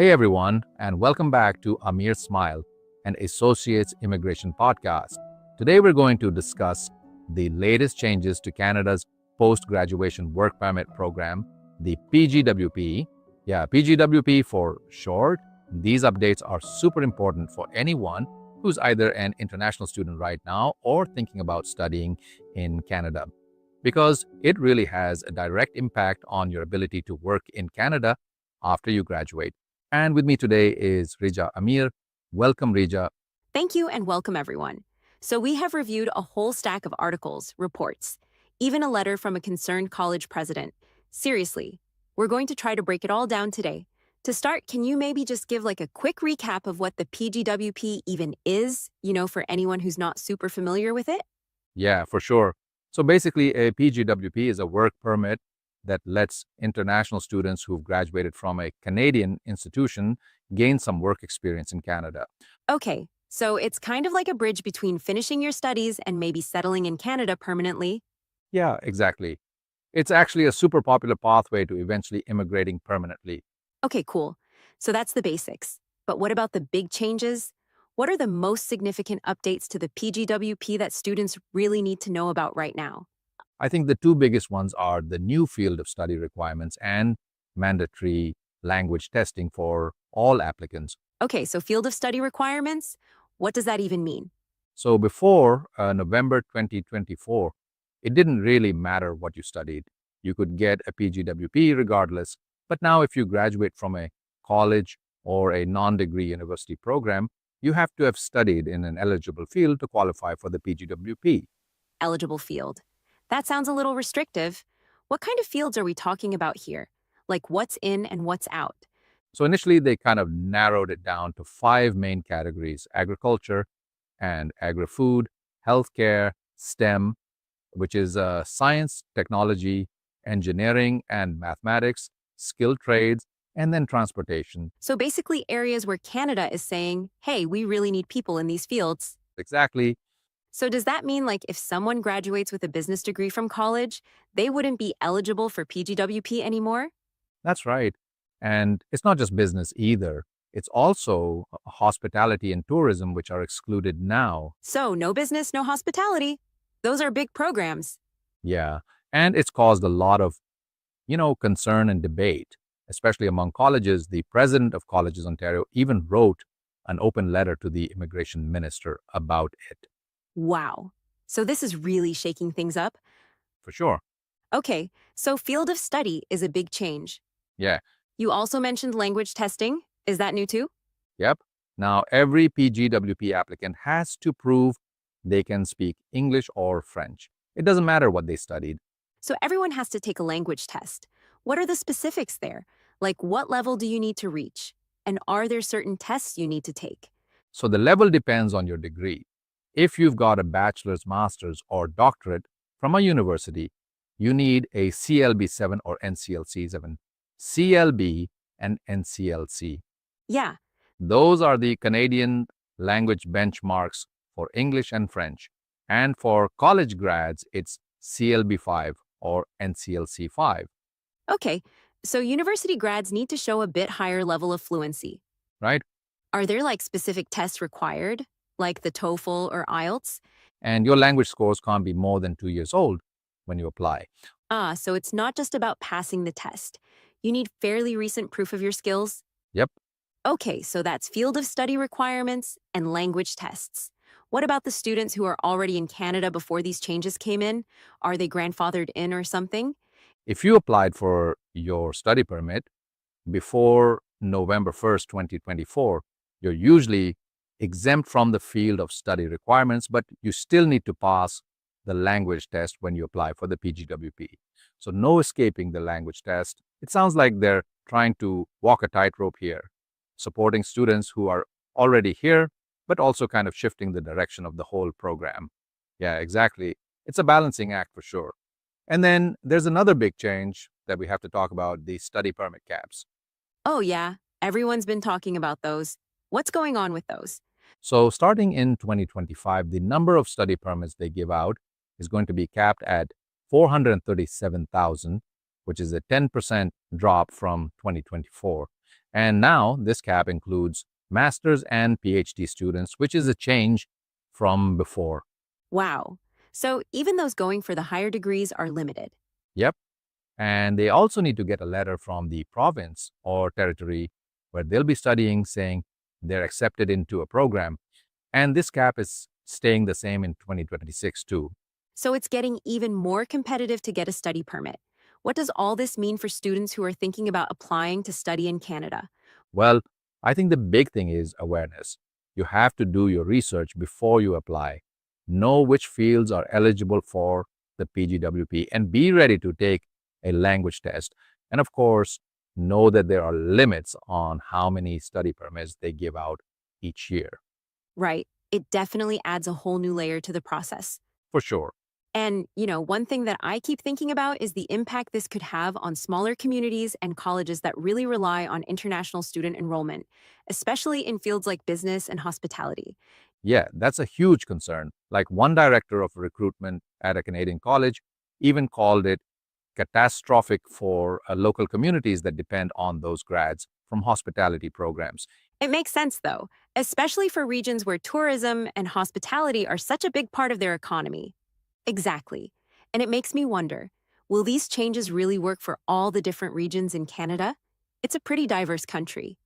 Hey everyone, and welcome back to Amir Smile, an Associates Immigration podcast. Today we're going to discuss the latest changes to Canada's post-graduation work permit program, the PGWP. Yeah, PGWP for short. These updates are super important for anyone who's either an international student right now or thinking about studying in Canada, because it really has a direct impact on your ability to work in Canada after you graduate. And with me today is Rija Amir. Welcome, Rija. Thank you and welcome everyone. So we have reviewed a whole stack of articles, reports, even a letter from a concerned college president. Seriously, we're going to try to break it all down today. To start, can you maybe just give like a quick recap of what the PGWP even is, for anyone who's not super familiar with it? Yeah, for sure. So basically, a PGWP is a work permit that lets international students who've graduated from a Canadian institution gain some work experience in Canada. Okay, so it's kind of like a bridge between finishing your studies and maybe settling in Canada permanently. Yeah, exactly. It's actually a super popular pathway to eventually immigrating permanently. Okay, cool. So that's the basics. But what about the big changes? What are the most significant updates to the PGWP that students really need to know about right now? I think the two biggest ones are the new field of study requirements and mandatory language testing for all applicants. Okay, so field of study requirements, what does that even mean? So before November 2024, it didn't really matter what you studied. You could get a PGWP regardless. But now, if you graduate from a college or a non-degree university program, you have to have studied in an eligible field to qualify for the PGWP. Eligible field. That sounds a little restrictive. What kind of fields are we talking about here? Like what's in and what's out? So initially, they kind of narrowed it down to five main categories: agriculture and agri-food, healthcare, STEM, which is science, technology, engineering, and mathematics, skilled trades, and then transportation. So basically, areas where Canada is saying, hey, we really need people in these fields. Exactly. So does that mean like if someone graduates with a business degree from college, they wouldn't be eligible for PGWP anymore? That's right. And it's not just business either. It's also hospitality and tourism, which are excluded now. So no business, no hospitality. Those are big programs. Yeah. And it's caused a lot of, concern and debate, especially among colleges. The president of Colleges Ontario even wrote an open letter to the immigration minister about it, Wow. So this is really shaking things up. for sure. Okay, so field of study is a big change. Yeah. You also mentioned language testing. Is that new too? Yep. Now, every PGWP applicant has to prove they can speak English or French. It doesn't matter what they studied. So everyone has to take a language test. What are the specifics there? Like what level do you need to reach? And are there certain tests you need to take? So the level depends on your degree. If you've got a bachelor's, master's, or doctorate from a university, you need a CLB 7 or NCLC 7. CLB and NCLC. Yeah, Those are the Canadian language benchmarks for English and French. And for college grads, it's CLB 5 or NCLC 5, okay. So university grads need to show a bit higher level of fluency. right? Are there like specific tests required, like the TOEFL or IELTS? And your language scores can't be more than 2 years old when you apply. Ah, so it's not just about passing the test. You need fairly recent proof of your skills. Yep. Okay, so that's field of study requirements and language tests. What about the students who are already in Canada before these changes came in? Are they grandfathered in or something? If you applied for your study permit before November 1st, 2024, you're usually exempt from the field of study requirements, but you still need to pass the language test when you apply for the PGWP. So no escaping the language test. It sounds like they're trying to walk a tightrope here, supporting students who are already here, but also kind of shifting the direction of the whole program. Yeah, exactly. It's a balancing act for sure. And then there's another big change that we have to talk about: the study permit caps. Oh, yeah, everyone's been talking about those. What's going on with those? So, starting in 2025, the number of study permits they give out is going to be capped at 437,000, which is a 10% drop from 2024. And now this cap includes master's and PhD students, which is a change from before. Wow. So even those going for the higher degrees are limited. Yep. And they also need to get a letter from the province or territory where they'll be studying saying they're accepted into a program. And this cap is staying the same in 2026 too. So it's getting even more competitive to get a study permit. What does all this mean for students who are thinking about applying to study in Canada? Well, I think the big thing is awareness. You have to do your research before you apply. Know which fields are eligible for the PGWP and be ready to take a language test. And of course, know that there are limits on how many study permits they give out each year, Right. It definitely adds a whole new layer to the process. for sure. And, one thing that I keep thinking about is the impact this could have on smaller communities and colleges that really rely on international student enrollment, especially in fields like business and hospitality. Yeah, that's a huge concern. Like one director of recruitment at a Canadian college even called it catastrophic for local communities that depend on those grads from hospitality programs. It makes sense, though, especially for regions where tourism and hospitality are such a big part of their economy. Exactly. And it makes me wonder, will these changes really work for all the different regions in Canada? It's a pretty diverse country.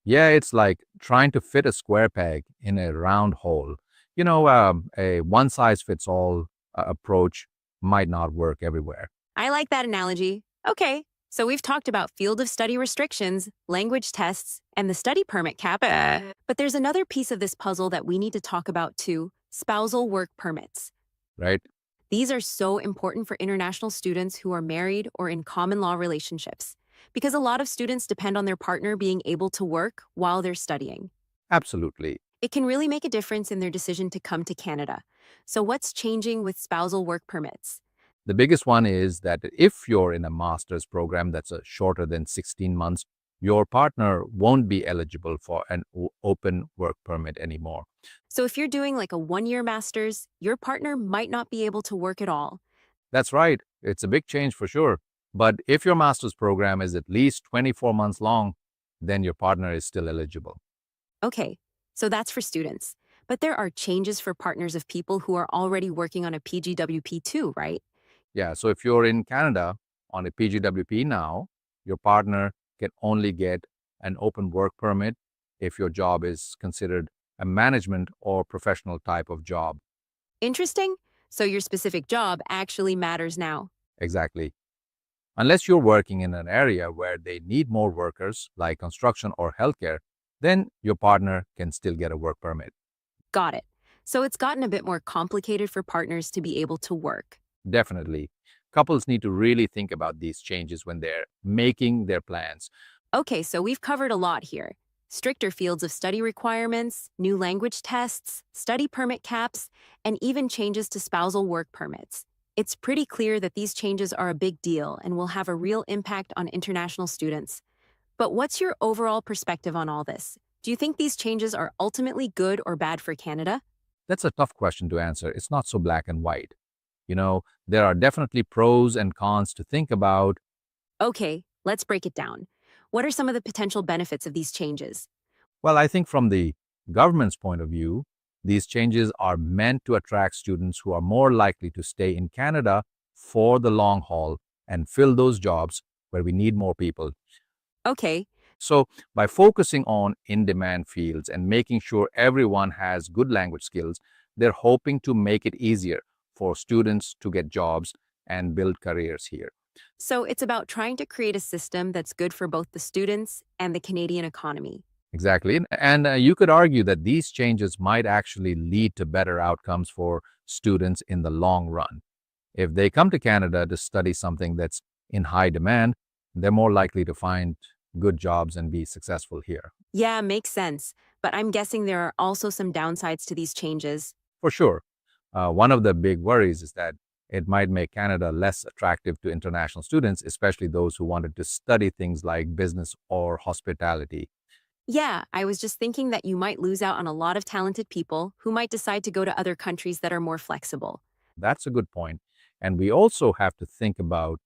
Yeah, it's like trying to fit a square peg in a round hole. A one size fits all approach might not work everywhere. I like that analogy. Okay, so we've talked about field of study restrictions, language tests, and the study permit cap. But there's another piece of this puzzle that we need to talk about too: spousal work permits. Right? These are so important for international students who are married or in common law relationships, because a lot of students depend on their partner being able to work while they're studying. Absolutely. It can really make a difference in their decision to come to Canada. So, what's changing with spousal work permits? The biggest one is that if you're in a master's program that's shorter than 16 months, your partner won't be eligible for an open work permit anymore. So, if you're doing like a 1 year master's, your partner might not be able to work at all. That's right. It's a big change for sure. But if your master's program is at least 24 months long, then your partner is still eligible. Okay, so that's for students. But there are changes for partners of people who are already working on a PGWP too, right? Yeah, so if you're in Canada on a PGWP now, your partner can only get an open work permit if your job is considered a management or professional type of job. Interesting. So, your specific job actually matters now. Exactly. Unless you're working in an area where they need more workers, like construction or healthcare, then your partner can still get a work permit. Got it. So, it's gotten a bit more complicated for partners to be able to work. Definitely. Couples need to really think about these changes when they're making their plans. Okay, so we've covered a lot here: stricter fields of study requirements, new language tests, study permit caps, and even changes to spousal work permits. It's pretty clear that these changes are a big deal and will have a real impact on international students. But what's your overall perspective on all this? Do you think these changes are ultimately good or bad for Canada? That's a tough question to answer. It's not so black and white. There are definitely pros and cons to think about. Okay, let's break it down. What are some of the potential benefits of these changes? Well, I think from the government's point of view, these changes are meant to attract students who are more likely to stay in Canada for the long haul and fill those jobs where we need more people. Okay, So, by focusing on in demand fields and making sure everyone has good language skills, they're hoping to make it easier for students to get jobs and build careers here. so it's about trying to create a system that's good for both the students and the Canadian economy. Exactly. And you could argue that these changes might actually lead to better outcomes for students in the long run. If they come to Canada to study something that's in high demand, they're more likely to find good jobs and be successful here. Yeah, makes sense. But I'm guessing there are also some downsides to these changes. For sure. One of the big worries is that it might make Canada less attractive to international students, especially those who wanted to study things like business or hospitality. Yeah, I was just thinking that you might lose out on a lot of talented people who might decide to go to other countries that are more flexible. That's a good point. And we also have to think about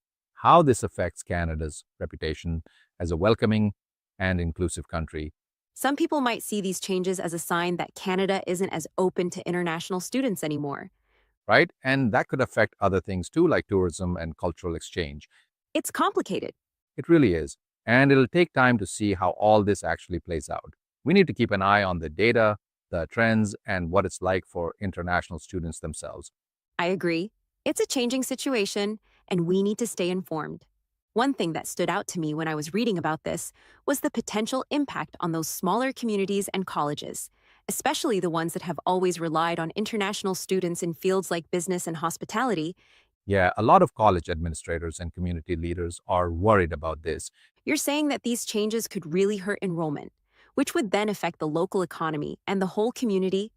how this affects Canada's reputation as a welcoming and inclusive country, Some people might see these changes as a sign that Canada isn't as open to international students anymore. right? And that could affect other things too, like tourism and cultural exchange. It's complicated. It really is. And it'll take time to see how all this actually plays out. We need to keep an eye on the data, the trends, and what it's like for international students themselves. I agree. It's a changing situation, and we need to stay informed. One thing that stood out to me when I was reading about this was the potential impact on those smaller communities and colleges, especially the ones that have always relied on international students in fields like business and hospitality. Yeah, a lot of college administrators and community leaders are worried about this. You're saying that these changes could really hurt enrollment, which would then affect the local economy and the whole community.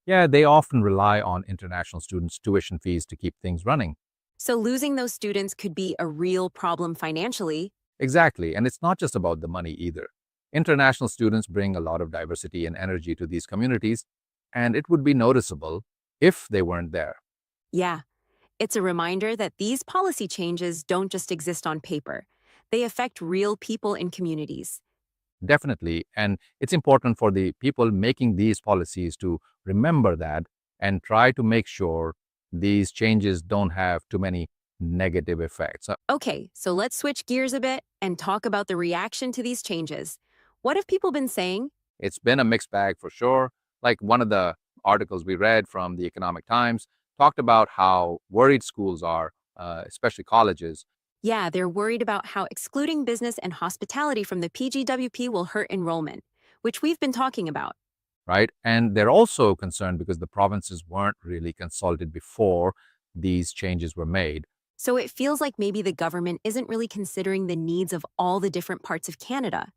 Yeah, they often rely on international students' tuition fees to keep things running. So losing those students could be a real problem financially. Exactly, and it's not just about the money either. International students bring a lot of diversity and energy to these communities, and it would be noticeable if they weren't there. Yeah, it's a reminder that these policy changes don't just exist on paper. They affect real people in communities. Definitely, and it's important for the people making these policies to remember that and try to make sure these changes don't have too many negative effects. Okay, so let's switch gears a bit and talk about the reaction to these changes. What have people been saying? It's been a mixed bag for sure. Like one of the articles we read from the Economic Times talked about how worried schools are, especially colleges, Yeah, they're worried about how excluding business and hospitality from the PGWP will hurt enrollment, which we've been talking about. right? And they're also concerned because the provinces weren't really consulted before these changes were made. So it feels like maybe the government isn't really considering the needs of all the different parts of Canada.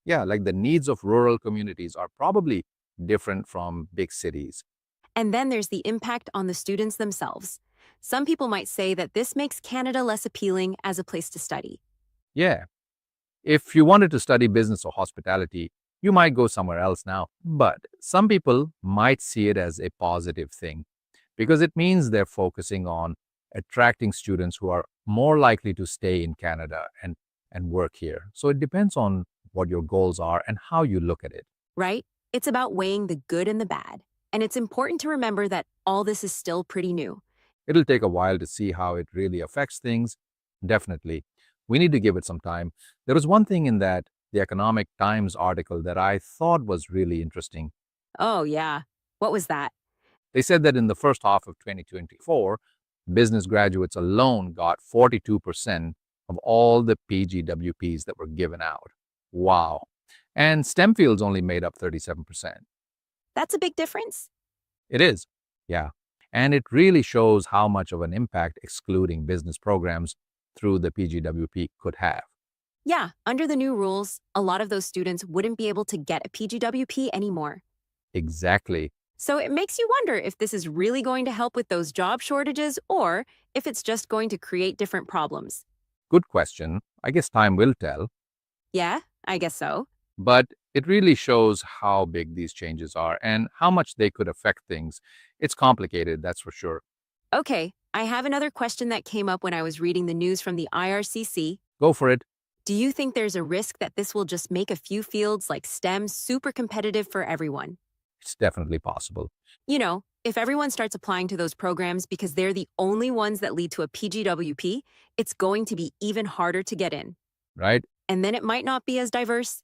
Yeah, like the needs of rural communities are probably different from big cities. And then there's the impact on the students themselves. Some people might say that this makes Canada less appealing as a place to study. Yeah, if you wanted to study business or hospitality, you might go somewhere else now. But some people might see it as a positive thing because it means they're focusing on attracting students who are more likely to stay in Canada and work here. So it depends on what your goals are and how you look at it. Right? It's about weighing the good and the bad. And it's important to remember that all this is still pretty new. It'll take a while to see how it really affects things. Definitely. We need to give it some time. There was one thing in that the Economic Times article that I thought was really interesting. Oh, yeah. What was that? They said that in the first half of 2024, business graduates alone got 42% of all the PGWPs that were given out. Wow. And STEM fields only made up 37%. That's a big difference. It is. Yeah. And it really shows how much of an impact excluding business programs through the PGWP could have. Yeah, under the new rules, a lot of those students wouldn't be able to get a PGWP anymore. Exactly. So it makes you wonder if this is really going to help with those job shortages or if it's just going to create different problems. Good question. I guess time will tell. Yeah, I guess so. But it really shows how big these changes are and how much they could affect things. It's complicated, that's for sure. Okay, I have another question that came up when I was reading the news from the IRCC. Go for it. Do you think there's a risk that this will just make a few fields like STEM super competitive for everyone? It's definitely possible, You know, if everyone starts applying to those programs because they're the only ones that lead to a PGWP, it's going to be even harder to get in. right? And then it might not be as diverse.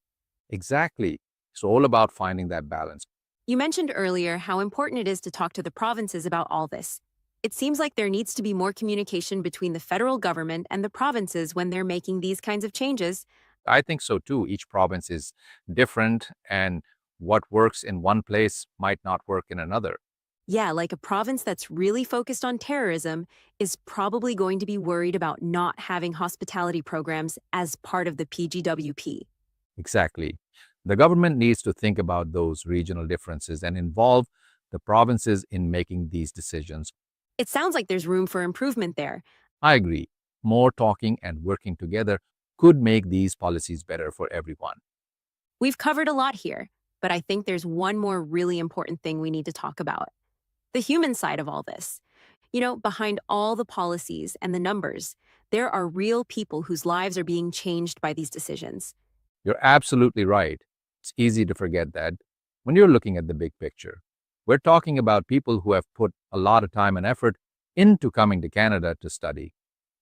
Exactly. It's all about finding that balance. You mentioned earlier how important it is to talk to the provinces about all this. It seems like there needs to be more communication between the federal government and the provinces when they're making these kinds of changes. I think so too. Each province is different, and what works in one place might not work in another. Yeah, like a province that's really focused on terrorism is probably going to be worried about not having hospitality programs as part of the PGWP. Exactly. The government needs to think about those regional differences and involve the provinces in making these decisions. It sounds like there's room for improvement there. I agree. More talking and working together could make these policies better for everyone. We've covered a lot here, but I think there's one more really important thing we need to talk about: the human side of all this. You know, behind all the policies and the numbers, there are real people whose lives are being changed by these decisions. You're absolutely right. It's easy to forget that when you're looking at the big picture. We're talking about people who have put a lot of time and effort into coming to Canada to study.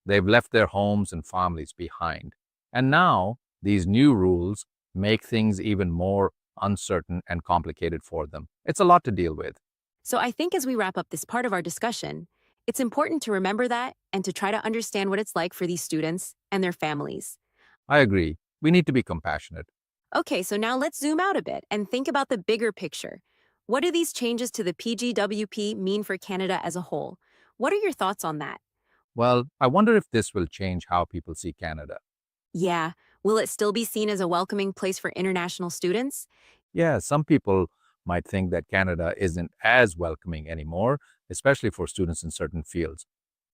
They've left their homes and families behind. And now these new rules make things even more uncertain and complicated for them. It's a lot to deal with. So I think as we wrap up this part of our discussion, it's important to remember that and to try to understand what it's like for these students and their families. I agree. We need to be compassionate. Okay, so now let's zoom out a bit and think about the bigger picture. What do these changes to the PGWP mean for Canada as a whole? What are your thoughts on that? Well, I wonder if this will change how people see Canada. Yeah, will it still be seen as a welcoming place for international students? Yeah, some people might think that Canada isn't as welcoming anymore, especially for students in certain fields.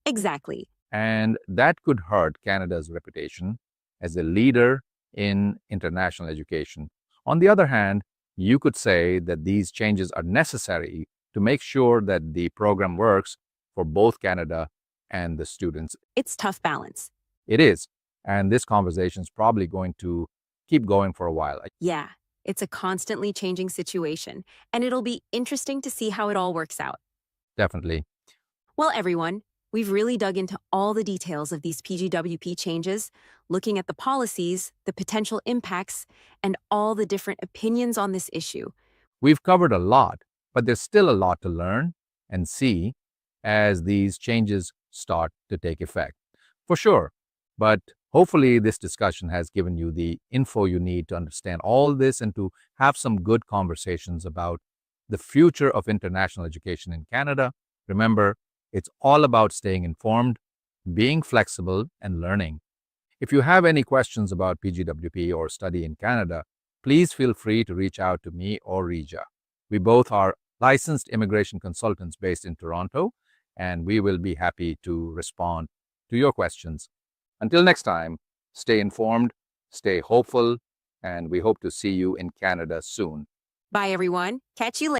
Exactly. And that could hurt Canada's reputation as a leader in international education. On the other hand, you could say that these changes are necessary to make sure that the program works for both Canada and the students. It's tough balance. It is. And this conversation is probably going to keep going for a while. Yeah, it's a constantly changing situation, and it'll be interesting to see how it all works out. Definitely. Well, everyone, we've really dug into all the details of these PGWP changes, looking at the policies, the potential impacts, and all the different opinions on this issue. We've covered a lot, but there's still a lot to learn and see as these changes start to take effect. For sure. But hopefully, this discussion has given you the info you need to understand all this and to have some good conversations about the future of international education in Canada. Remember, it's all about staying informed, being flexible, and learning. If you have any questions about PGWP or study in Canada, please feel free to reach out to me or Rija. We both are licensed immigration consultants based in Toronto, and we will be happy to respond to your questions. Until next time, stay informed, stay hopeful, and we hope to see you in Canada soon. Bye, everyone. Catch you later.